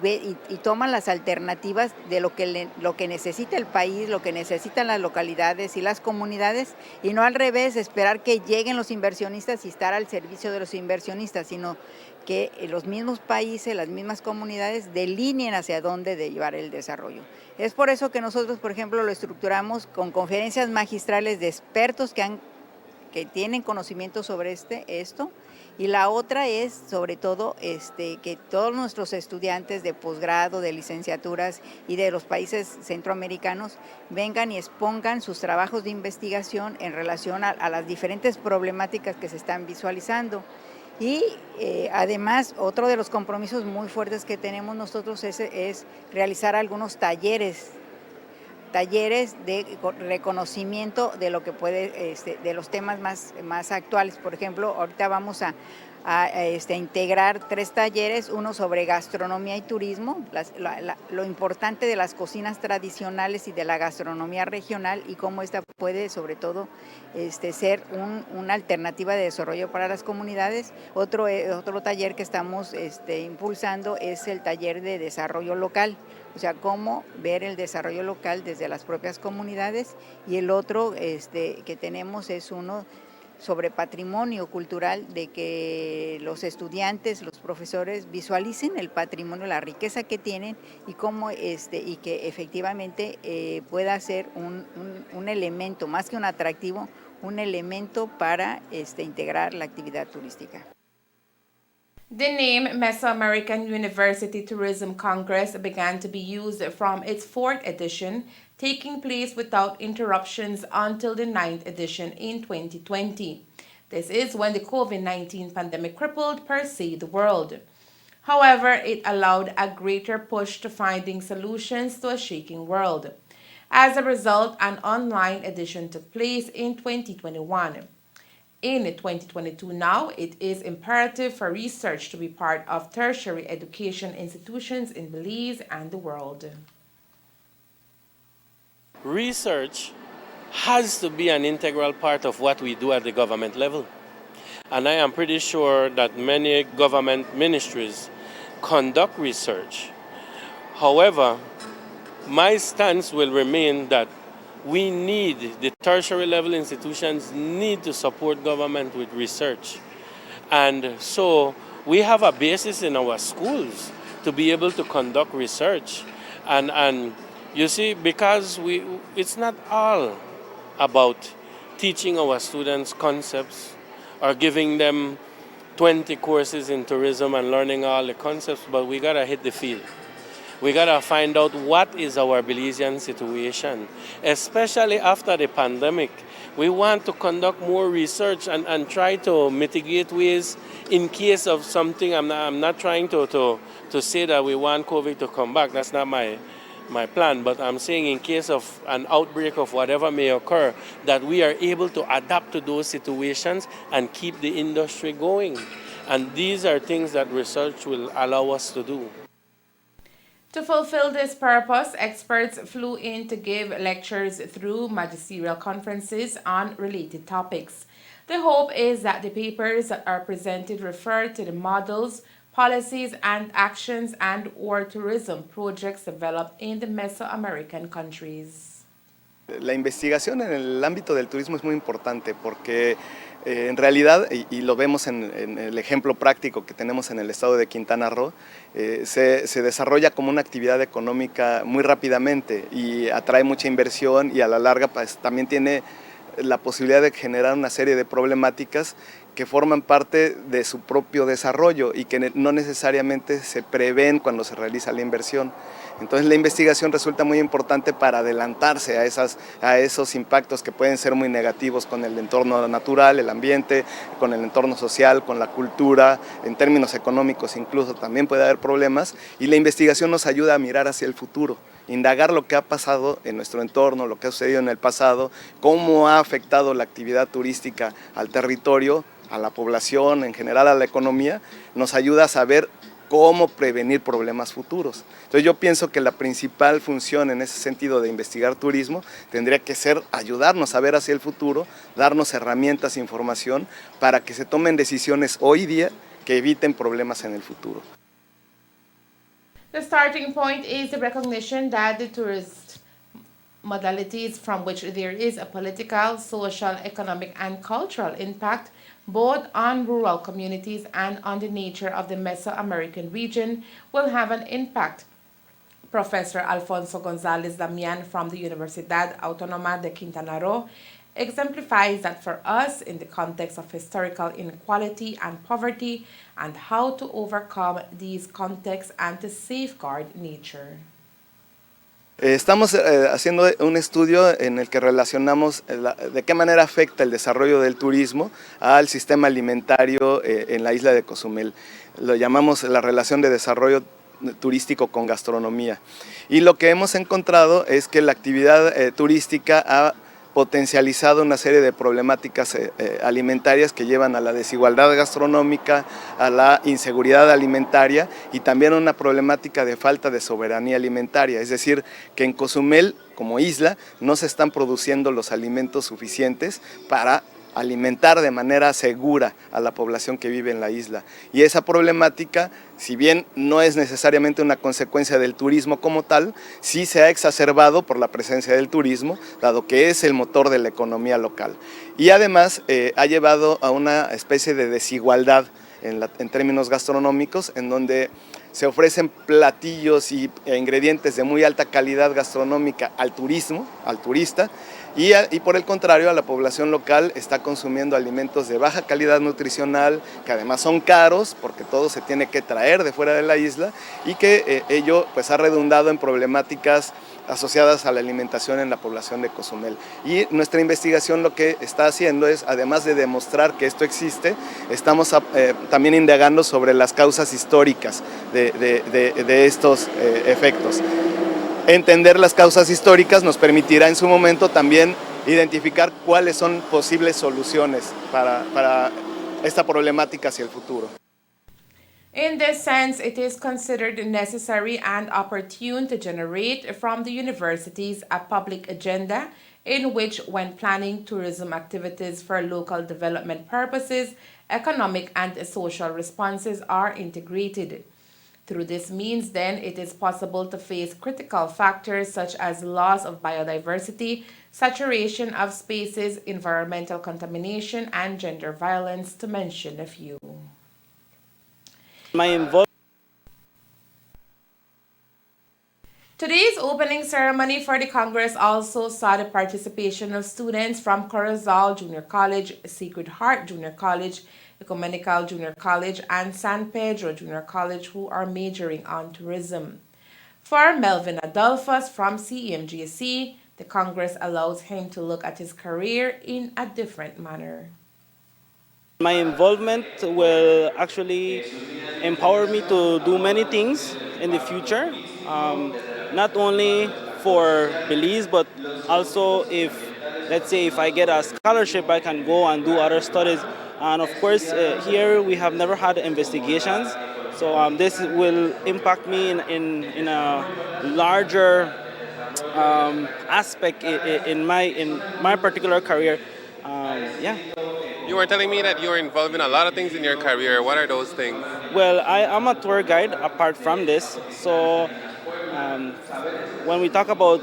toman las alternativas de lo que necesita el país, lo que necesitan las localidades y las comunidades, y no al revés, esperar que lleguen los inversionistas y estar al servicio de los inversionistas, sino que los mismos países, las mismas comunidades delineen hacia dónde de llevar el desarrollo. Es por eso que nosotros, por ejemplo, lo estructuramos con conferencias magistrales de expertos que tienen conocimiento sobre esto, y la otra es sobre todo que todos nuestros estudiantes de posgrado, de licenciaturas y de los países centroamericanos vengan y expongan sus trabajos de investigación en relación a las diferentes problemáticas que se están visualizando. Y además, otro de los compromisos muy fuertes que tenemos nosotros es realizar algunos talleres de reconocimiento de lo que puede, de los temas más actuales. Por ejemplo, ahorita vamos a integrar 3 talleres, uno sobre gastronomía y turismo, lo importante de las cocinas tradicionales y de la gastronomía regional, y cómo esta puede sobre todo ser una alternativa de desarrollo para las comunidades. Otro taller que estamos impulsando es el taller de desarrollo local, o sea, cómo ver el desarrollo local desde las propias comunidades, y el otro que tenemos es uno sobre patrimonio cultural, de que los estudiantes, los profesores visualicen el patrimonio, la riqueza que tienen, y cómo y que efectivamente pueda ser un elemento, más que un atractivo, un elemento para integrar la actividad turística. The name Mesoamerican University Tourism Congress began to be used from its 4th edition, taking place without interruptions until the 9th edition in 2020. This is when the COVID-19 pandemic crippled per se the world. However, it allowed a greater push to finding solutions to a shaking world. As a result, an online edition took place in 2021. In 2022 now, it is imperative for research to be part of tertiary education institutions in Belize and the world. Research has to be an integral part of what we do at the government level. And I am pretty sure that many government ministries conduct research. However, my stance will remain that the tertiary level institutions need to support government with research. And so we have a basis in our schools to be able to conduct research. And you see, because it's not all about teaching our students concepts or giving them 20 courses in tourism and learning all the concepts, but we gotta hit the field. We gotta find out what is our Belizean situation, especially after the pandemic. We want to conduct more research and try to mitigate ways in case of something. I'm not trying to say that we want COVID to come back. That's not my plan, but I'm saying in case of an outbreak of whatever may occur, that we are able to adapt to those situations and keep the industry going. And these are things that research will allow us to do. To fulfill this purpose, experts flew in to give lectures through magisterial conferences on related topics. The hope is that the papers that are presented refer to the models, policies and actions and/or tourism projects developed in the Mesoamerican countries. La investigación en el ámbito del turismo es muy importante porque en realidad, y lo vemos en el ejemplo práctico que tenemos en el estado de Quintana Roo, se desarrolla como una actividad económica muy rápidamente y atrae mucha inversión y a la larga pues, también tiene la posibilidad de generar una serie de problemáticas que forman parte de su propio desarrollo y que no necesariamente se prevén cuando se realiza la inversión. Entonces la investigación resulta muy importante para adelantarse a esos impactos que pueden ser muy negativos con el entorno natural, el ambiente, con el entorno social, con la cultura, en términos económicos incluso también puede haber problemas y la investigación nos ayuda a mirar hacia el futuro, indagar lo que ha pasado en nuestro entorno, lo que ha sucedido en el pasado, cómo ha afectado la actividad turística al territorio, a la población, en general a la economía, nos ayuda a saber cómo prevenir problemas futuros. Entonces yo pienso que la principal función en ese sentido de investigar turismo tendría que ser ayudarnos a ver hacia el futuro, darnos herramientas e información para que se tomen decisiones hoy día que eviten problemas en el futuro. The starting point is the recognition that the tourist modalities from which there is a political, social, economic, and cultural impact both on rural communities and on the nature of the Mesoamerican region will have an impact. Professor Alfonso González Damián from the Universidad Autónoma de Quintana Roo exemplifies that for us in the context of historical inequality and poverty and how to overcome these contexts and to safeguard nature. Estamos haciendo un estudio en el que relacionamos de qué manera afecta el desarrollo del turismo al sistema alimentario en la isla de Cozumel. Lo llamamos la relación de desarrollo turístico con gastronomía. Y lo que hemos encontrado es que la actividad turística ha potencializado una serie de problemáticas alimentarias que llevan a la desigualdad gastronómica, a la inseguridad alimentaria y también a una problemática de falta de soberanía alimentaria. Es decir, que en Cozumel, como isla, no se están produciendo los alimentos suficientes para alimentar de manera segura a la población que vive en la isla. Y esa problemática, si bien no es necesariamente una consecuencia del turismo como tal, sí se ha exacerbado por la presencia del turismo, dado que es el motor de la economía local. Y además ha llevado a una especie de desigualdad en términos gastronómicos, en donde se ofrecen platillos e ingredientes de muy alta calidad gastronómica al turista, y por el contrario a la población local está consumiendo alimentos de baja calidad nutricional, que además son caros porque todo se tiene que traer de fuera de la isla y que ello pues ha redundado en problemáticas asociadas a la alimentación en la población de Cozumel. Y nuestra investigación lo que está haciendo es, además de demostrar que esto existe, estamos también indagando sobre las causas históricas de estos efectos. entender las causas históricas nos permitirá en su momento también identificar cuáles son posibles soluciones para esta problemática hacia el futuro. In this sense, it is considered necessary and opportune to generate from the universities a public agenda in which, when planning tourism activities for local development purposes, economic and social responses are integrated. Through this means, then, it is possible to face critical factors such as loss of biodiversity, saturation of spaces, environmental contamination, and gender violence, to mention a few. Today's opening ceremony for the Congress also saw the participation of students from Corozal Junior College, Sacred Heart Junior College, Ecumenical Junior College, and San Pedro Junior College who are majoring on tourism. For Melvin Adolphus from CEMGC, the Congress allows him to look at his career in a different manner. My involvement will actually empower me to do many things in the future, not only for Belize, but also if, let's say, if I get a scholarship, I can go and do other studies. And of course, here we have never had investigations, so this will impact me in a larger aspect in my particular career. Yeah. You were telling me that you're involved in a lot of things in your career. What are those things? Well, I am a tour guide apart from this. So when we talk about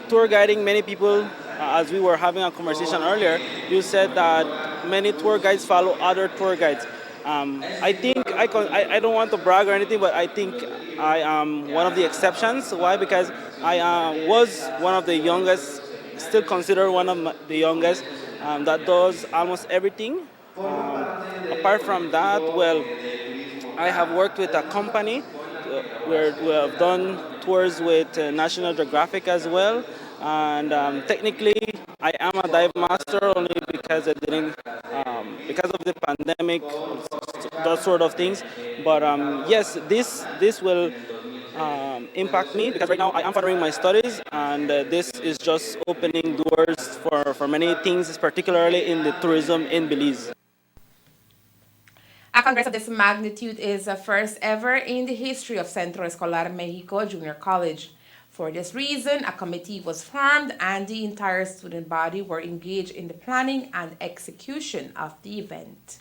tour guiding, many people, as we were having a conversation earlier, you said that many tour guides follow other tour guides. I think I don't want to brag or anything, but I think I am one of the exceptions. Why? Because I was one of the youngest, still considered one of the youngest, that does almost everything. Apart from that, well, I have worked with a company where we have done tours with National Geographic as well. And technically, I am a dive master only because I didn't, because of the pandemic, those sort of things. But yes, this will impact me because right now I am furthering my studies, and this is just opening doors for many things, particularly in the tourism in Belize. A congress of this magnitude is the first ever in the history of Centro Escolar Mexico Junior College. For this reason, a committee was formed and the entire student body were engaged in the planning and execution of the event.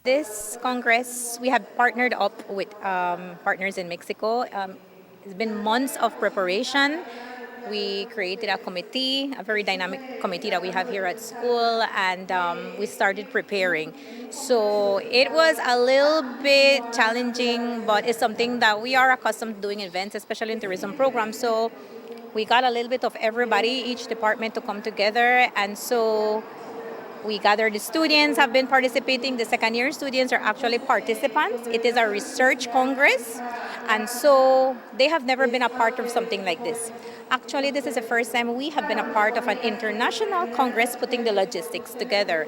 This Congress, we have partnered up with partners in Mexico. It's been months of preparation. We created a committee, a very dynamic committee that we have here at school, and we started preparing. So it was a little bit challenging, but it's something that we are accustomed to doing events, especially in tourism programs. So we got a little bit of everybody, each department to come together, and so we gathered the students have been participating. The second year students are actually participants. It is a research congress, and so they have never been a part of something like this. Actually, this is the first time we have been a part of an international congress putting the logistics together.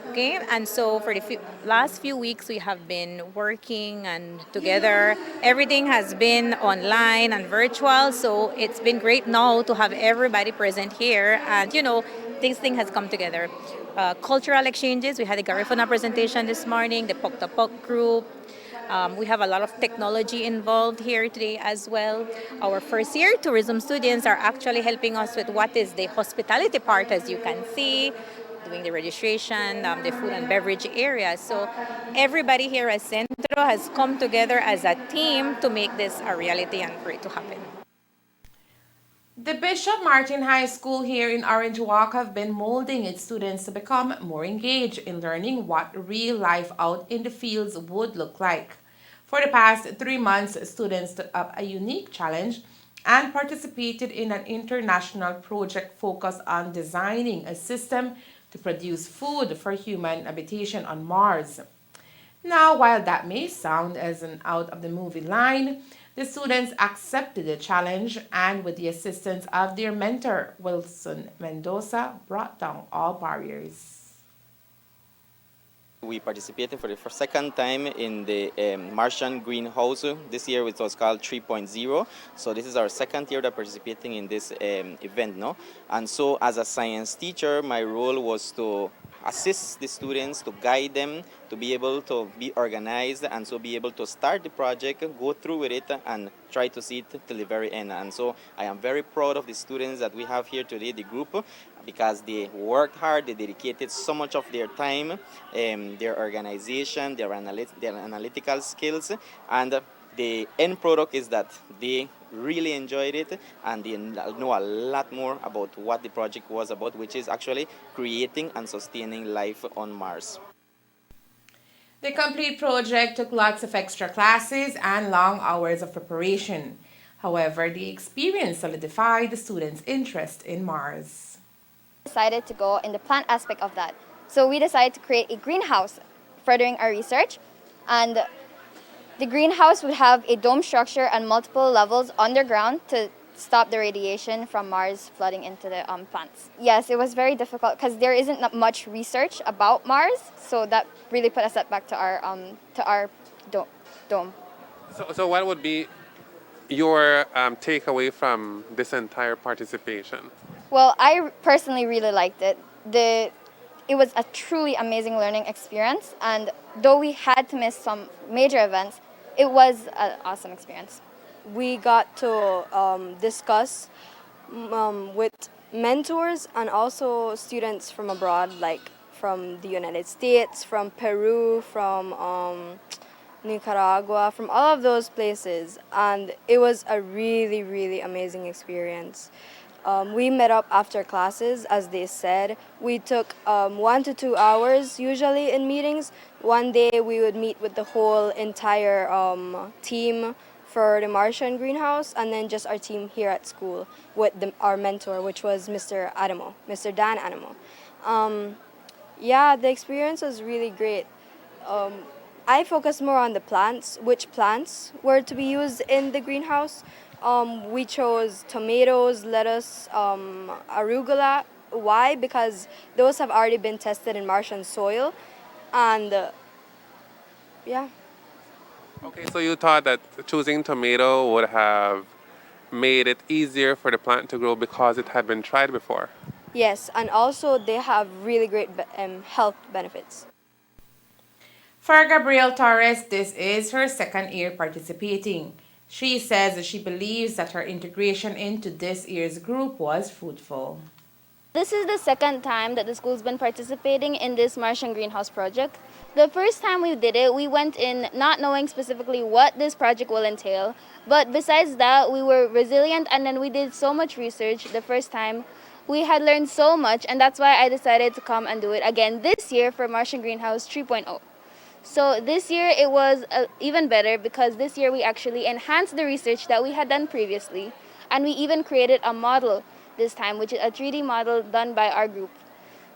Okay, and so for the last few weeks we have been working and together. Everything has been online and virtual, so it's been great now to have everybody present here, and this thing has come together. Cultural exchanges, we had a Garifuna presentation this morning, the Pok Pok group. We have a lot of technology involved here today as well. Our first year tourism students are actually helping us with what is the hospitality part, as you can see, doing the registration, the food and beverage area. So everybody here at Centro has come together as a team to make this a reality and for it to happen. The Bishop Martin High School here in Orange Walk have been molding its students to become more engaged in learning what real life out in the fields would look like. For the past 3 months, students took up a unique challenge and participated in an international project focused on designing a system to produce food for human habitation on Mars. Now, while that may sound as an out-of-the-movie line, the students accepted the challenge and, with the assistance of their mentor, Wilson Mendoza, brought down all barriers. We participated for the second time in the Martian greenhouse. This year it was called 3.0. So this is our second year that participating in this event, no? And so as a science teacher, my role was to assist the students, to guide them, to be able to be organized, and so be able to start the project, go through with it, and try to see it till the very end. And so I am very proud of the students that we have here today, the group, because they worked hard, they dedicated so much of their time, their organization, their analytical skills, and the end product is that they really enjoyed it and they know a lot more about what the project was about, which is actually creating and sustaining life on Mars. The complete project took lots of extra classes and long hours of preparation. However, the experience solidified the students' interest in Mars. Decided to go in the plant aspect of that. So we decided to create a greenhouse furthering our research, and the greenhouse would have a dome structure and multiple levels underground to stop the radiation from Mars flooding into the plants. Yes, it was very difficult because there isn't much research about Mars, so that really put a setback to our dome. So what would be your takeaway from this entire participation? Well, I personally really liked it. It was a truly amazing learning experience, and though we had to miss some major events, it was an awesome experience. We got to discuss with mentors and also students from abroad, like from the United States, from Peru, from Nicaragua, from all of those places, and it was a really, really amazing experience. We met up after classes, as they said. We took 1 to 2 hours usually in meetings. One day we would meet with the whole entire team for the Martian greenhouse, and then just our team here at school with our mentor, which was Mr. Dan Adamo. Yeah, the experience was really great. I focused more on the plants, which plants were to be used in the greenhouse. We chose tomatoes, lettuce, arugula. Why? Because those have already been tested in Martian soil, and yeah. Okay, so you thought that choosing tomato would have made it easier for the plant to grow because it had been tried before? Yes, and also they have really great health benefits. For Gabrielle Torres, this is her second year participating. She says she believes that her integration into this year's group was fruitful. This is the second time that the school's been participating in this Martian greenhouse project. The first time we did it, we went in not knowing specifically what this project will entail. But besides that, we were resilient, and then we did so much research the first time. We had learned so much, and that's why I decided to come and do it again this year for Martian Greenhouse 3.0. So this year it was even better because this year we actually enhanced the research that we had done previously, and we even created a model this time, which is a 3D model done by our group.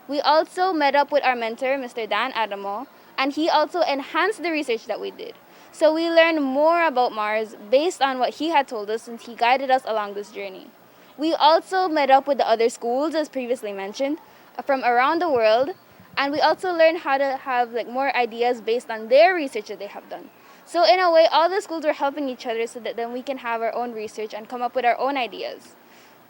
We also met up with our mentor, Mr. Dan Adamo, and he also enhanced the research that we did. So we learned more about Mars based on what he had told us, since he guided us along this journey. We also met up with the other schools, as previously mentioned, from around the world, and we also learned how to have more ideas based on their research that they have done. So in a way, all the schools were helping each other so that then we can have our own research and come up with our own ideas.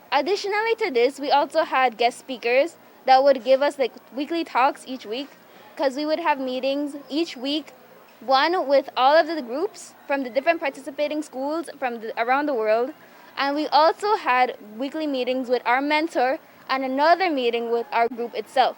Additionally to this, we also had guest speakers that would give us weekly talks each week, because we would have meetings each week, one with all of the groups from the different participating schools from around the world, and we also had weekly meetings with our mentor and another meeting with our group itself.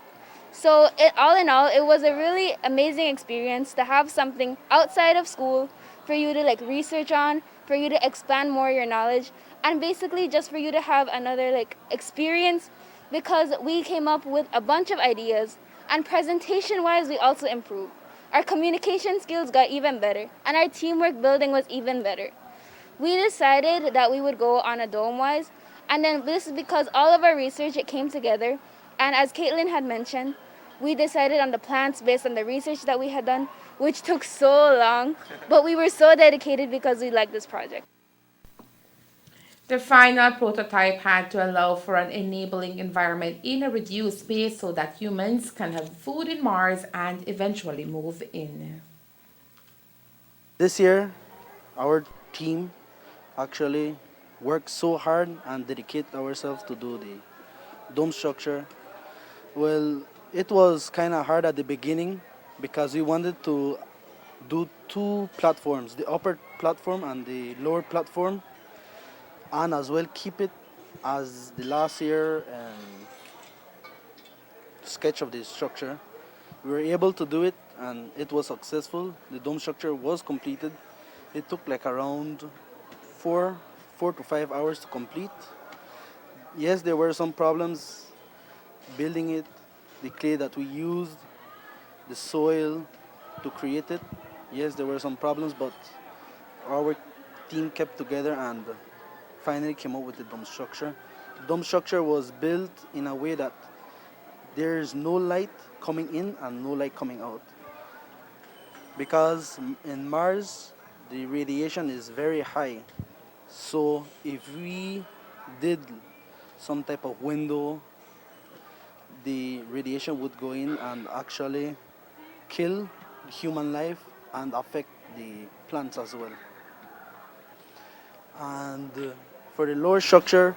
So all in all, it was a really amazing experience to have something outside of school for you to research on, for you to expand more your knowledge, and basically just for you to have another experience, because we came up with a bunch of ideas, and presentation-wise we also improved. Our communication skills got even better, and our teamwork building was even better. We decided that we would go on a dome-wise, and then this is because all of our research, it came together, and as Caitlin had mentioned, we decided on the plants based on the research that we had done, which took so long, but we were so dedicated because we liked this project. The final prototype had to allow for an enabling environment in a reduced space so that humans can have food in Mars and eventually move in. This year, our team actually worked so hard and dedicate ourselves to do the dome structure. Well, it was kind of hard at the beginning because we wanted to do two platforms, the upper platform and the lower platform, and as well keep it as the last year sketch of the structure. We were able to do it and it was successful. The dome structure was completed. It took like around four to 5 hours to complete. Yes, there were some problems building it, the clay that we used, the soil to create it. Yes, there were some problems, but our team kept together and finally came up with the dome structure. The dome structure was built in a way that there's no light coming in and no light coming out. Because in Mars, the radiation is very high. So if we did some type of window, the radiation would go in and actually kill human life and affect the plants as well. And for the lower structure,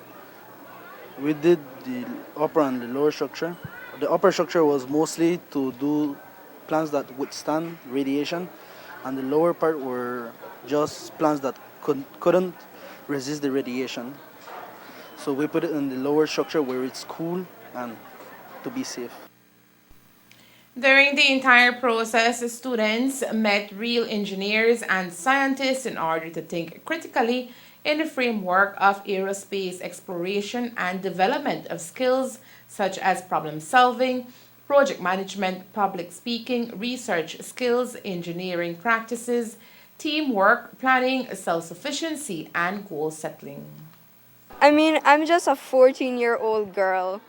we did the upper and the lower structure. The upper structure was mostly to do plants that withstand radiation, and the lower part were just plants that couldn't resist the radiation. So we put it in the lower structure where it's cool and to be safe. During the entire process, the students met real engineers and scientists in order to think critically in the framework of aerospace exploration and development of skills such as problem solving, project management, public speaking, research skills, engineering practices, teamwork, planning, self-sufficiency, and goal settling. I mean, I'm just a 14-year-old girl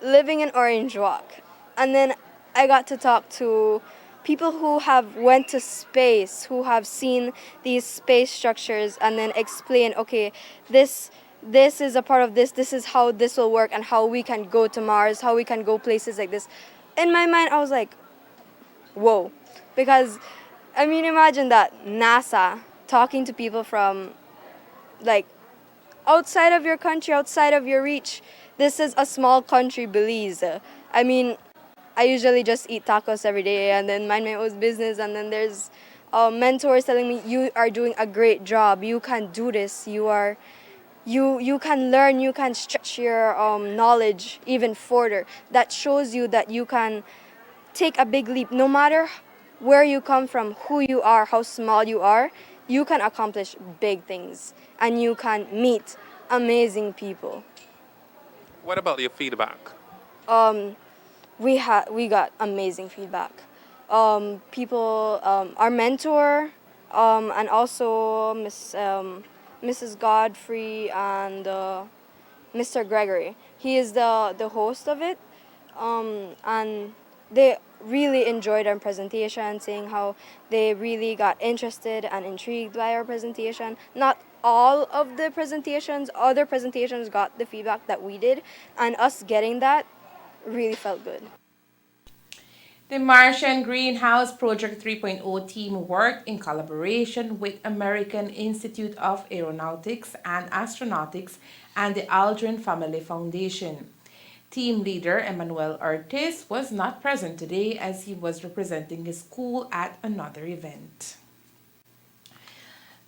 living in Orange Walk. And then I got to talk to people who have went to space, who have seen these space structures and then explain, okay, this is a part of this is how this will work and how we can go to Mars, how we can go places like this. In my mind, I was like, whoa. Because, I mean, imagine that, NASA talking to people from, like, outside of your country, outside of your reach. This is a small country, Belize. I mean, I usually just eat tacos every day and then mind my own business, and then there's mentors telling me, you are doing a great job, you can do this, you can learn, you can stretch your knowledge even further. That shows you that you can take a big leap. No matter where you come from, who you are, how small you can accomplish big things and you can meet amazing people. What about your feedback? We got amazing feedback. People, our mentor, and also Mrs. Godfrey and Mr. Gregory. He is the host of it, and they really enjoyed our presentation, saying how they really got interested and intrigued by our presentation. Not all of the presentations, other presentations got the feedback that we did, and us getting that really felt good. The Martian Greenhouse Project 3.0 team worked in collaboration with American Institute of Aeronautics and Astronautics and the Aldrin Family Foundation. Team leader Emmanuel Ortiz was not present today as he was representing his school at another event.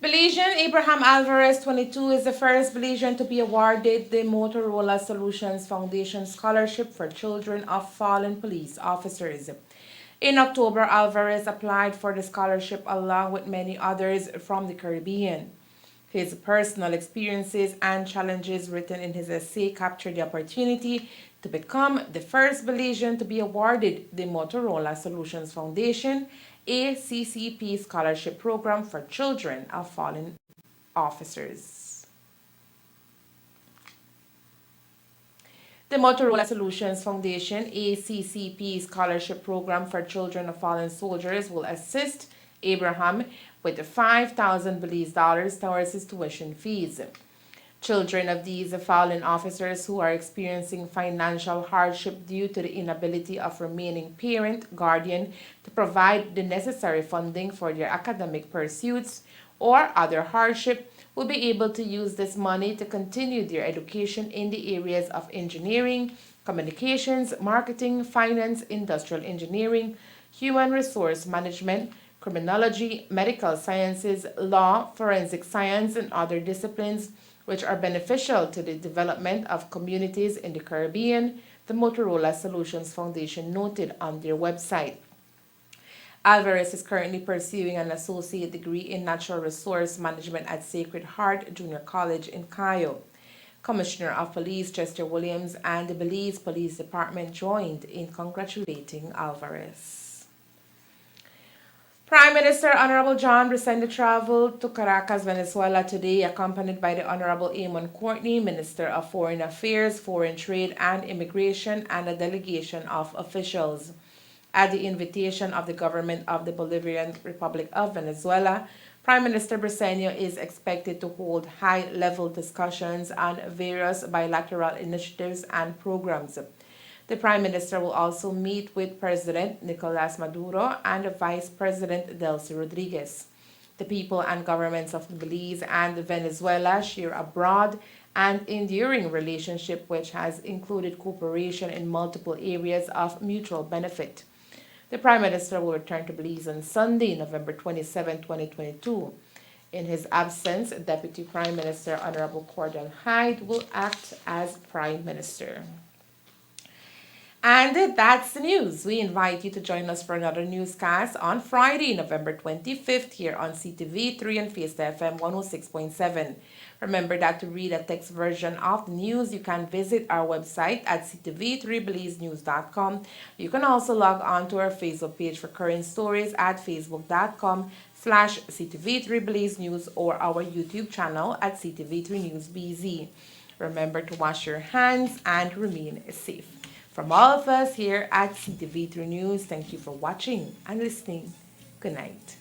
Belizean Abraham Alvarez, 22, is the first Belizean to be awarded the Motorola Solutions Foundation Scholarship for Children of Fallen Police Officers. In October, Alvarez applied for the scholarship along with many others from the Caribbean. His personal experiences and challenges written in his essay captured the opportunity to become the first Belizean to be awarded the Motorola Solutions Foundation ACCP Scholarship Program for Children of Fallen Officers. The Motorola Solutions Foundation ACCP Scholarship Program for Children of Fallen Soldiers will assist Abraham with the $5,000 towards his tuition fees. Children of these fallen officers who are experiencing financial hardship due to the inability of remaining parent, guardian to provide the necessary funding for their academic pursuits or other hardship will be able to use this money to continue their education in the areas of engineering, communications, marketing, finance, industrial engineering, human resource management, criminology, medical sciences, law, forensic science, and other disciplines which are beneficial to the development of communities in the Caribbean, the Motorola Solutions Foundation noted on their website. Alvarez is currently pursuing an associate degree in natural resource management at Sacred Heart Junior College in Cayo. Commissioner of Police Chester Williams and the Belize Police Department joined in congratulating Alvarez. Prime Minister Honorable John Brisenda traveled to Caracas, Venezuela today, accompanied by the Honorable Eamon Courtney, Minister of Foreign Affairs, Foreign Trade and Immigration, and a delegation of officials. At the invitation of the government of the Bolivarian Republic of Venezuela, Prime Minister Briceño is expected to hold high-level discussions on various bilateral initiatives and programs. The Prime Minister will also meet with President Nicolas Maduro and Vice President Delcy Rodriguez. The people and governments of Belize and Venezuela share a broad and enduring relationship which has included cooperation in multiple areas of mutual benefit. The Prime Minister will return to Belize on Sunday, November 27, 2022. In his absence, Deputy Prime Minister Honorable Cordell Hyde will act as Prime Minister. And that's the news. We invite you to join us for another newscast on Friday, November 25th here on CTV3 and Fiesta FM 106.7. Remember that to read a text version of the news, you can visit our website at ctv3belizenews.com. You can also log on to our Facebook page for current stories at facebook.com/CTV3BelizeNews or our YouTube channel at CTV3NewsBZ. Remember to wash your hands and remain safe. From all of us here at CTV3 News, thank you for watching and listening. Good night.